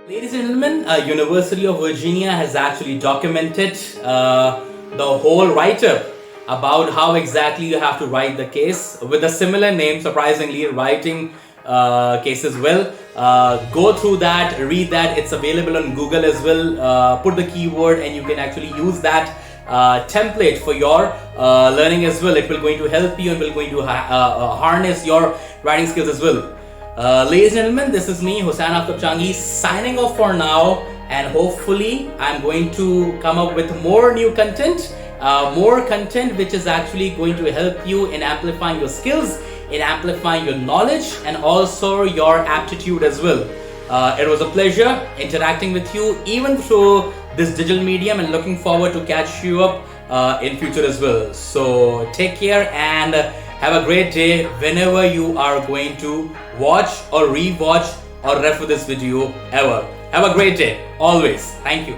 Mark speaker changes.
Speaker 1: Ladies and gentlemen, University of Virginia has actually documented the whole write-up about how exactly you have to write the case with a similar name, surprisingly, writing case as well. Go through that, read that. It's available on Google as well. Put the keyword and you can actually use that template for your learning as well. It will going to help you and will going to harness your writing skills as well. Ladies and gentlemen, this is me, Hussain Aftab Changi, signing off for now, and hopefully I'm going to come up with more new content, which is actually going to help you in amplifying your skills, in amplifying your knowledge, and also your aptitude as well. It was a pleasure interacting with you even through this digital medium, and looking forward to catch you up in future as well. So take care and have a great day whenever you are going to watch or rewatch or refer this video ever. Have a great day always. Thank you.